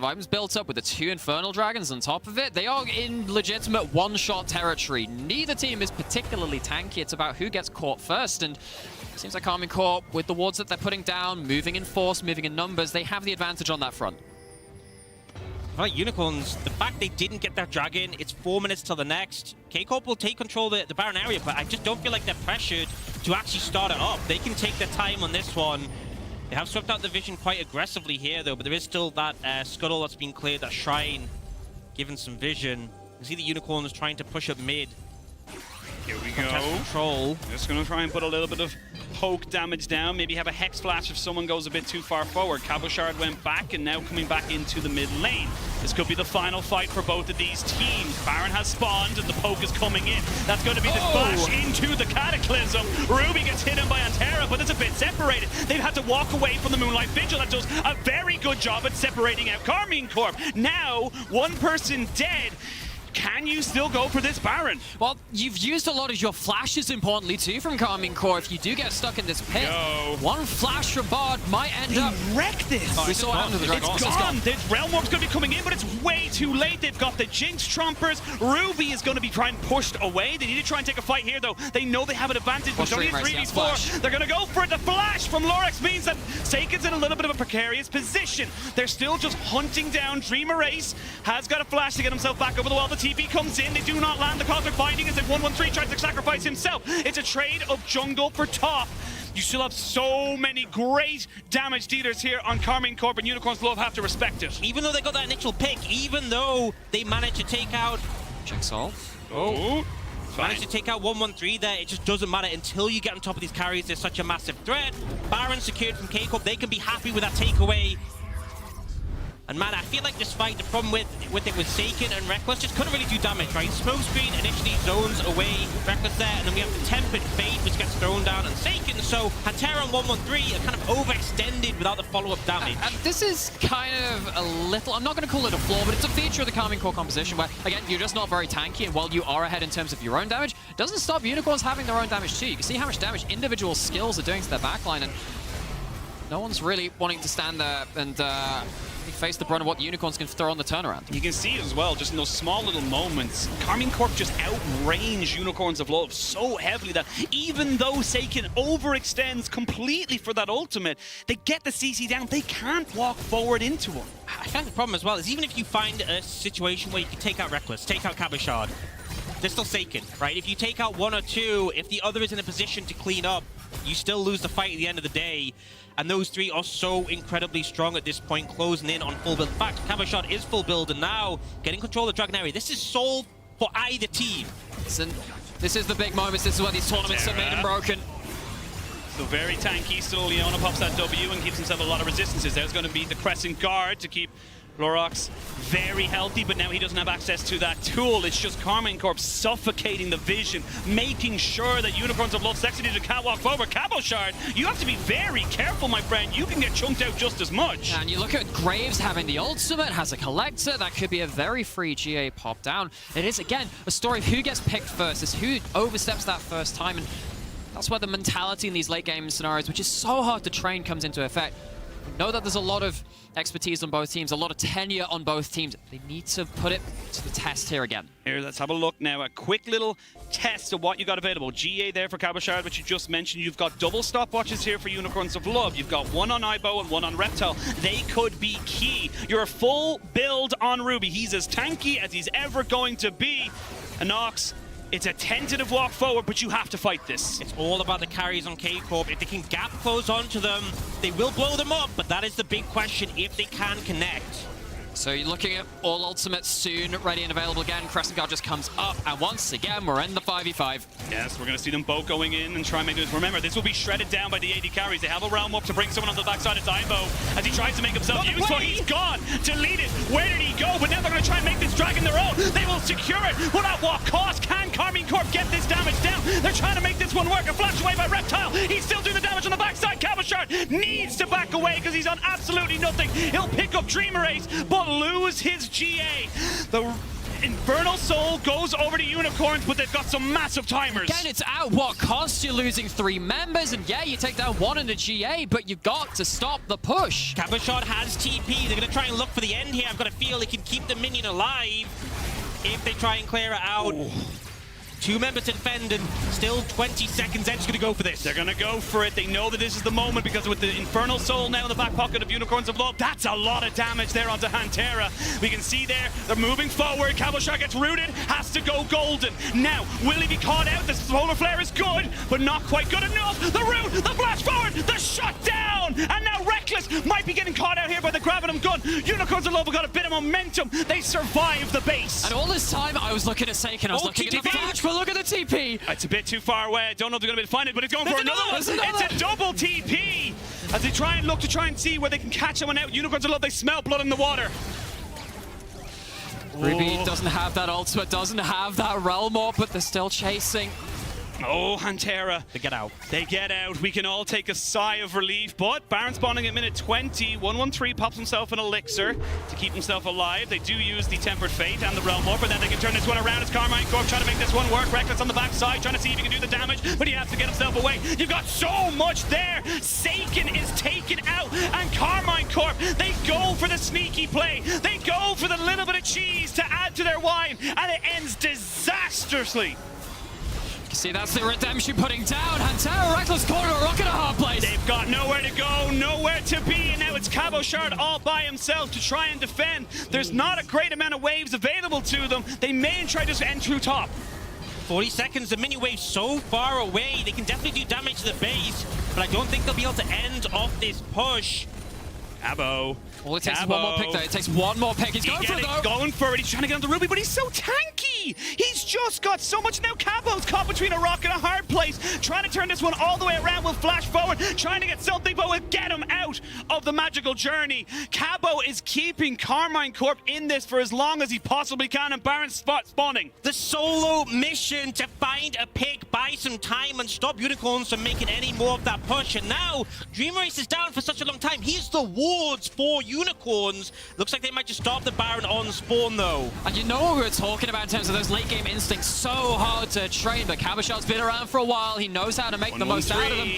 C: items built up with the 2 Infernal Dragons on top of it, they are in legitimate one-shot territory. Neither team is particularly tanky. It's about who gets caught first, and it seems like Karmine Corp, with the wards that they're putting down, moving in force, moving in numbers, they have the advantage on that front.
B: Right, Unicorns, the fact they didn't get that Dragon, it's 4 minutes till the next. K-Corp will take control of the Baron area, but I just don't feel like they're pressured to actually start it up. They can take their time on this one. They have swept out the vision quite aggressively here, though, but there is still that scuttle that's been cleared, that shrine, given some vision. You can see the Unicorns trying to push up mid.
A: Here we
B: Contest
A: go.
B: Control.
A: Just going to try and put a little bit of poke damage down. Maybe have a Hex Flash if someone goes a bit too far forward. Cabochard went back and now coming back into the mid lane. This could be the final fight for both of these teams. Baron has spawned and the poke is coming in. That's going to be the splash into the Cataclysm. Ruby gets hit in by Antera, but it's a bit separated. They've had to walk away from the Moonlight Vigil. That does a very good job at separating out Karmine Corp. Now, one person dead. Can you still go for this Baron?
C: Well, you've used a lot of your flashes, importantly, too, from Karmine Corp. If you do get stuck in this pit, one flash from Bard might end up...
A: wreck this!
C: We saw what happened to the Dragon.
A: It's gone! The Realm Warp's going to be coming in, but it's way too late. They've got the Jinx Trompers. Ruby is going to be trying pushed away. They need to try and take a fight here, though. They know they have an advantage. There's only a 3v4. They're going to go for it. The flash from Lorax means that Sacred's in a little bit of a precarious position. They're still just hunting down Dreamer Ace. Has got a flash to get himself back over the wall. The TP comes in. They do not land. The Cosmic Binding as if 113 tries to sacrifice himself. It's a trade of jungle for top. You still have so many great damage dealers here on Karmine Corp, and Unicorns Love have to respect it.
B: Even though they got that initial pick, even though they managed to take out...
C: Jigsaw.
B: Managed to take out 113 there, it just doesn't matter until you get on top of these carries. They're such a massive threat. Baron secured from K-Corp. They can be happy with that takeaway. And man, I feel like this fight, the problem with it was Sacred and Reckless just couldn't really do damage, right? Smoke Screen initially zones away Reckless there, and then we have the Tempered Fate, which gets thrown down on Sacred. So Hatera and 113 are kind of overextended without the follow-up damage.
C: And this is kind of a little, I'm not going to call it a flaw, but it's a feature of the Karmine Corp composition where, again, you're just not very tanky, and while you are ahead in terms of your own damage, it doesn't stop Unicorns having their own damage too. You can see how much damage individual skills are doing to their backline, and no one's really wanting to stand there and face the brunt of what the Unicorns can throw on the turnaround.
A: You can see it as well, just in those small little moments. Karmine Corp just outrange Unicorns of Love so heavily that even though Sacred overextends completely for that ultimate, they get the CC down. They can't walk forward into him.
B: I think the problem as well is even if you find a situation where you can take out Reckless, take out Cabochard, they're still Sacred, right? If you take out 1 or 2, if the other is in a position to clean up, you still lose the fight at the end of the day. And those 3 are so incredibly strong at this point, closing in on full build. In fact, Cabochard is full build, and now getting control of the Dragon area. This is soul for either team.
C: Listen, this is the big moments. This is where these tournaments are made and broken.
A: So very tanky. Still, Leona pops that W and keeps himself a lot of resistances. There's going to be the Crescent Guard to keep Lorox, very healthy, but now he doesn't have access to that tool. It's just Carmine Corp suffocating the vision, making sure that Unicorns of Love Sexy Division can't walk forward. Cabochard, you have to be very careful, my friend. You can get chunked out just as much.
C: And you look at Graves having the ultimate, has a collector. That could be a very free GA pop down. It is, again, a story of who gets picked first. It's who oversteps that first time. And that's where the mentality in these late game scenarios, which is so hard to train, comes into effect. We know that there's a lot of expertise on both teams, a lot of tenure on both teams. They need to put it to the test here again.
A: Here, let's have a look now. A quick little test of what you got available. GA there for Cabochard, which you just mentioned. You've got double stopwatches here for Unicorns of Love. You've got one on Ibo and one on Reptile. They could be key. You're a full build on Ruby. He's as tanky as he's ever going to be. Anox, it's a tentative walk forward, but you have to fight this.
B: It's all about the carries on K-Corp. If they can gap close onto them, they will blow them up, but that is the big question, if they can connect.
C: So you're looking at all ultimates soon, ready and available again. Crescent Guard just comes up, and once again, we're in the 5v5.
A: Yes, we're going to see them both going in and try and make this. Remember, this will be shredded down by the AD carries. They have a realm up to bring someone on the backside of Ibo as he tries to make himself useful. He's gone to lead it. Where did he go? But now they're going to try and make this dragon their own. They will secure it. But at what cost? Can Carmine Corp get this damage down? They're trying to make this one work. A flash away by Reptile. He's still doing the damage on the backside. Cabochard needs to back away because he's on absolutely nothing. He'll pick up Dreamer Ace, but lose his GA. The Infernal Soul goes over to Unicorns, but they've got some massive timers.
C: Again, it's at what cost? You're losing 3 members, and yeah, you take down 1 in the GA, but you've got to stop the push.
B: Cabochard has TP. They're going to try and look for the end here. I've got a feel they can keep the minion alive if they try and clear it out. Ooh. 2 members to defend, and still 20 seconds. Edge going to go for this.
A: They're going to go for it. They know that this is the moment because with the Infernal Soul now in the back pocket of Unicorns of Love, that's a lot of damage there onto Hantera. We can see there, they're moving forward. Cabochard gets rooted, has to go golden. Now, will he be caught out? The Solar Flare is good, but not quite good enough. The root, the flash forward, the shutdown, and now Reckless might be getting caught out here by the Gravitum gun. Unicorns of Love have got a bit of momentum. They survive the base.
C: And all this time, I was looking at Seiken, I was looking at the flash, but look at the TP.
A: It's a bit too far away. I don't know if they're going to be able to find it, but it's going for another one. It's a double TP as they try and see where they can catch someone out. Unicorns of Love, they smell blood in the water.
C: Ruby doesn't have that ultimate, doesn't have that realm up, but they're still chasing.
A: Oh, Hantera.
B: They get out.
A: They get out. We can all take a sigh of relief, but Baron spawning at minute 20. 113 pops himself an elixir to keep himself alive. They do use the Tempered Fate and the Realm Warp, but then they can turn this one around. It's Carmine Corp trying to make this one work. Reckless on the backside, trying to see if he can do the damage, but he has to get himself away. You've got so much there. Seiken is taken out, and Carmine Corp, they go for the sneaky play. They go for the little bit of cheese to add to their wine, and it ends disastrously.
C: See, that's the redemption putting down. Hantera, Reckless corner, rock in a hard place.
A: They've got nowhere to go, nowhere to be, and now it's Cabochard all by himself to try and defend. There's not a great amount of waves available to them. They may try to end through top.
B: 40 seconds, the mini wave's so far away. They can definitely do damage to the base, but I don't think they'll be able to end off this push.
A: Cabo.
C: Well, it takes one more pick, though. It takes one more pick. He's going for it, though.
A: Going for it. He's trying to get on the Ruby, but he's so tanky. He's just got so much. Now Cabo's caught between a rock and a hard place. Trying to turn this one all the way around. Will flash forward. Trying to get something, but will get him out of the magical journey. Cabo is keeping Carmine Corp in this for as long as he possibly can, and Baron spawning.
B: The solo mission to find a pick, buy some time, and stop Unicorns from making any more of that push. And now, Dreamer Ace is down for such a long time. He's the wards for Unicorns. Looks like they might just stop the Baron on spawn, though.
C: And you know what we were talking about in terms of those late game instincts. So hard to train, but Cabochard's been around for a while. He knows how to make the most out of them.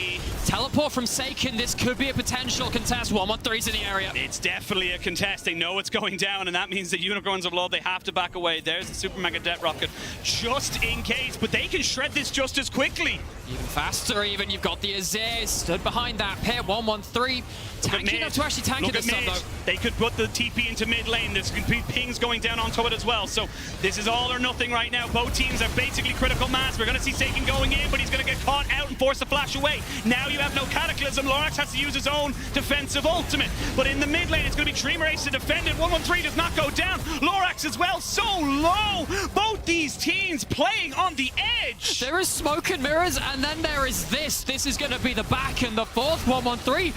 C: Teleport from Seiken. This could be a potential contest. 1-1-3's in the area.
A: It's definitely a contest. They know it's going down, and that means that Unicorns of Love, they have to back away. There's the Super Mega Death Rocket just in case, but they can shred this just as quickly.
C: Even faster, even. You've got the Azir stood behind that pit. 1-1-3. Tanky enough to actually tank it this time, though.
A: They could put the TP into mid lane. There's going to be pings going down onto it as well. So this is all or nothing right now. Both teams are basically critical mass. We're going to see Seiken going in, but he's going to get caught out and force the flash away. Now you have no Cataclysm. Lorax has to use his own defensive ultimate. But in the mid lane, it's going to be Dreamer Ace to defend it. 1-1-3 does not go down. Lorax as well, so low. Both these teams playing on the edge.
C: There is smoke and mirrors, and then there is this. This is going to be the back and the forth. 1-1-3.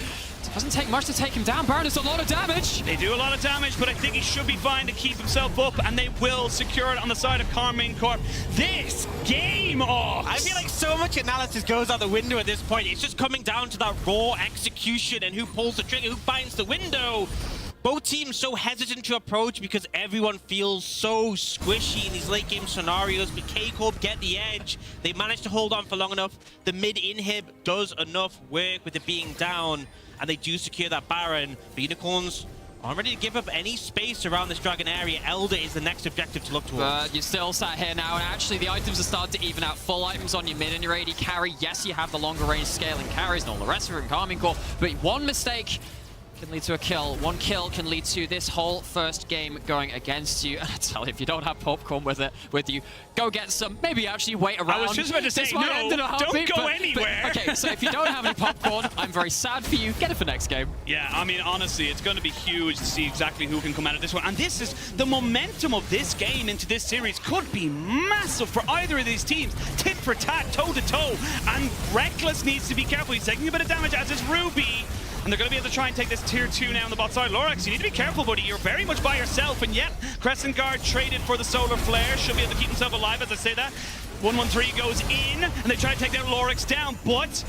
C: Doesn't take much to take him down. Baron does a lot of damage.
A: They do a lot of damage, but I think he should be fine to keep himself up, and they will secure it on the side of Carmine Corp. This game off!
B: I feel like so much analysis goes out the window at this point. It's just coming down to that raw execution and who pulls the trigger, who finds the window. Both teams so hesitant to approach because everyone feels so squishy in these late game scenarios, but K-Corp get the edge. They manage to hold on for long enough. The mid inhib does enough work with it being down, and they do secure that Baron. The Unicorns aren't ready to give up any space around this Dragon area. Elder is the next objective to look towards.
C: But you're still sat here now, and actually the items are starting to even out. Full items on your mid and your AD carry. Yes, you have the longer range scaling carries and all the rest of it in Carmine Corp, but one mistake can lead to a kill. One kill can lead to this whole first game going against you. And I tell you, if you don't have popcorn with you, go get some. Maybe actually wait around.
A: I was just about to say, no, don't go anywhere.
C: Okay, so if you don't have any popcorn, I'm very sad for you. Get it for next game.
A: Yeah, I mean, honestly, it's going to be huge to see exactly who can come out of this one. And this is the momentum of this game into this series could be massive for either of these teams. Tit for tat, toe to toe. And Reckless needs to be careful. He's taking a bit of damage, as is Ruby. And they're going to be able to try and take this tier 2 now on the bot side. Lorax, you need to be careful, buddy. You're very much by yourself. And yet, Crescent Guard traded for the Solar Flare. Should be able to keep himself alive as I say that. 113 goes in, and they try to take that Lorax down, but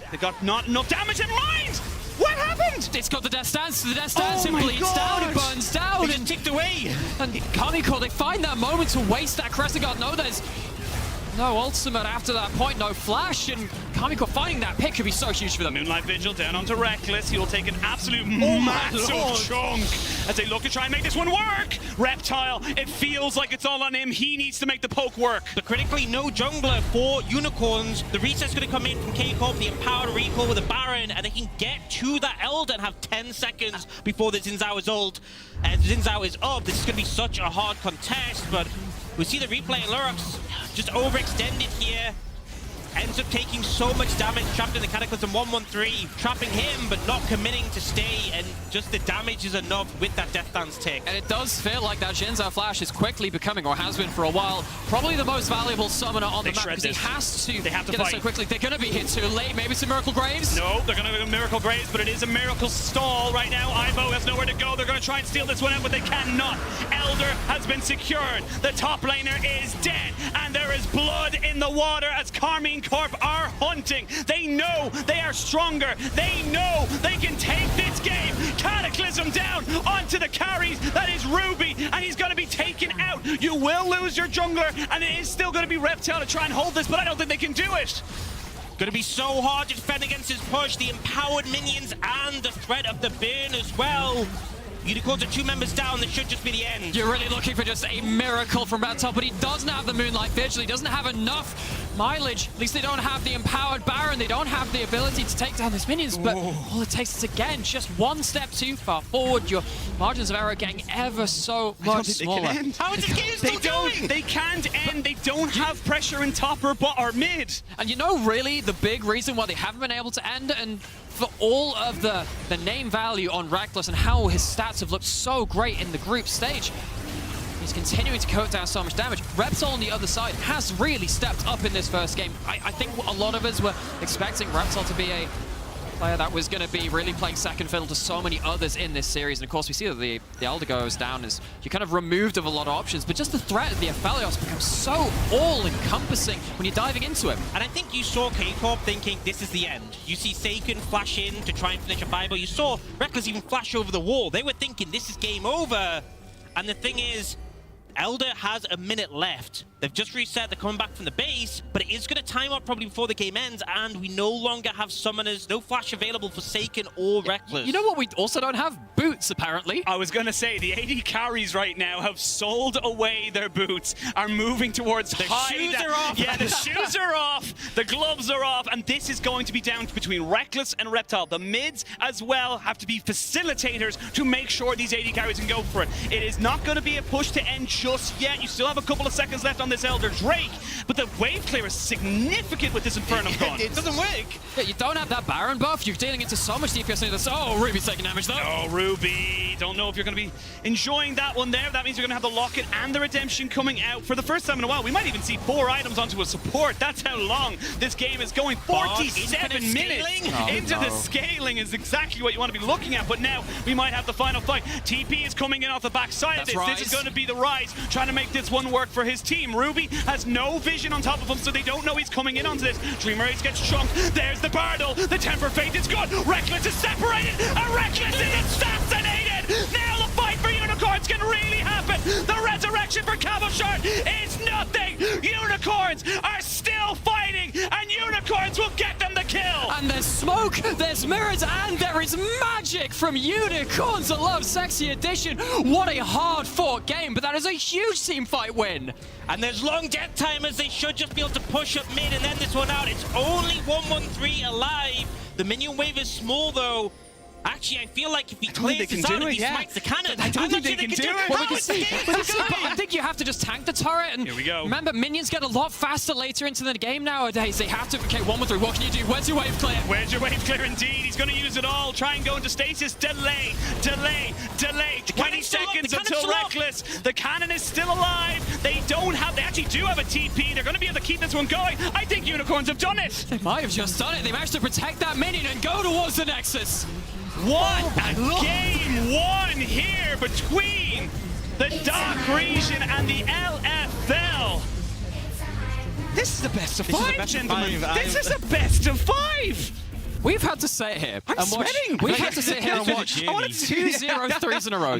A: they got not enough damage in mind. What happened?
C: It's got the Death Stance. The Death Stance it bleeds down, it burns down.
B: They just ticked away.
C: And Carmine Corp, they find that moment to waste that Crescent Guard. No, there's no ultimate after that point, no flash, and Carmine Corp finding that pick could be so huge for them.
A: Moonlight Vigil down onto Reckless. He'll take an absolute massive chunk as they look to try and make this one work. Reptile, it feels like it's all on him. He needs to make the poke work.
B: But critically, no jungler for Unicorns. The reset's going to come in from K-Corp, the empowered recall with a Baron, and they can get to that Elder and have 10 seconds before the Xin Zhao is ult. And Xin Zhao is up. This is going to be such a hard contest, but we see the replay, and Lurx just overextended here. Ends up taking so much damage, trapped in the Cataclysm. 113, trapping him, but not committing to stay, and just the damage is enough with that Death Dance tick.
C: And it does feel like that Xin Zhao Flash is quickly becoming, or has been for a while, probably the most valuable summoner on the map, because he has to
A: get
C: it so quickly. They're going to be hit too late. Maybe some Miracle Graves?
A: No, they're going to be Miracle Graves, but it is a Miracle stall right now. Ivo has nowhere to go. They're going to try and steal this one out, but they cannot. Elder has been secured. The top laner is dead, and there is blood in the water as Carmine Corp are hunting. They know they are stronger. They know they can take this game. Cataclysm down onto the carries. That is Ruby, and he's going to be taken out. You will lose your jungler, and it is still going to be Reptile to try and hold this, but I don't think they can do it.
B: Going to be so hard to defend against his push, the empowered minions, and the threat of the burn as well. Unicorns are 2 members down. That should just be the end.
C: You're really looking for just a miracle from Reptile, but he doesn't have the Moonlight Vigil. He doesn't have enough mileage. At least they don't have the empowered Baron. They don't have the ability to take down these minions, but all it takes is, again, just one step too far forward. Your margins of error getting ever so much smaller.
B: How is this game still going?
A: They can't end. They don't have pressure in top or mid.
C: And you know, really, the big reason why they haven't been able to end, and for all of the name value on Reckless and how his stats have looked so great in the group stage, he's continuing to coat down so much damage. Reptile on the other side has really stepped up in this first game. I think a lot of us were expecting Reptile to be a player that was going to be really playing second fiddle to so many others in this series. And of course, we see that the Elder goes down as you're kind of removed of a lot of options, but just the threat of the Aphelios becomes so all-encompassing when you're diving into him.
B: And I think you saw K-Corp thinking this is the end. You see Seiken flash in to try and finish a fireball. You saw Reckless even flash over the wall. They were thinking this is game over. And the thing is, Elder has a minute left. They've just reset, they're coming back from the base, but it is going to time up probably before the game ends, and we no longer have summoners, no flash available for Seiken or Reckless.
C: You know what we also don't have? Boots, apparently.
A: I was going to say, the AD carries right now have sold away their boots, are moving towards
B: the shoes are off.
A: Yeah, the shoes are off, the gloves are off, and this is going to be down between Reckless and Reptile. The mids as well have to be facilitators to make sure these AD carries can go for it. It is not going to be a push to end just just yet. You still have a couple of seconds left on this Elder Drake, but the wave clear is significant with this Inferno gun.
B: It doesn't work.
C: Yeah, you don't have that Baron buff. You're dealing into so much DPS into this. Oh, Ruby's taking damage though.
A: Oh, Ruby. Don't know if you're going to be enjoying that one there. That means you're going to have the Locket and the Redemption coming out for the first time in a while. We might even see 4 items onto a support. That's how long this game is going. 47 minutes into the scaling is exactly what you want to be looking at. But now we might have the final fight. TP is coming in off the backside of this. This is going to be the Rise trying to make this one work for his team. Ruby has no vision on top of him, so they don't know he's coming in onto this. Dreamer Ace gets chunked. There's the Bardal. The Temper Fate is good. Reckless is separated. And Reckless is assassinated. Now the fight for Unicorns can really happen. The resurrection for Cabochard is nothing. Unicorns are still fighting, and Unicorns will get them the kill.
C: And there's smoke, there's mirrors, and there is magic from Unicorns that love Sexy Edition. What a hard-fought game, but that is a huge team fight win.
B: And there's long death timers. They should just be able to push up mid and end this one out. It's only 113 alive. The minion wave is small, though. Actually, I feel like if he clears this out, if he smikes the cannon,
A: I don't think they can do it.
C: Well, I think you have to just tank the turret. And
A: here we go.
C: Remember, minions get a lot faster later into the game nowadays. They have to. Okay, 1-3. What can you do? Where's your wave clear?
A: Where's your wave clear? Indeed, he's going to use it all. Try and go into stasis. Delay, delay, delay. 20 seconds until Reckless. The cannon is still alive. They don't have. They actually do have a TP. They're going to be able to keep this one going. I think Unicorns have done it.
C: They might have just done it. They managed to protect that minion and go towards the Nexus.
A: What a game one here between the Dark Region and the LFL. This is the best of 5, gentlemen. This is a best of 5.
C: We've had to sit here and watch.
A: sweating.
C: We've had to sit here and watch 2-0-3s in a row.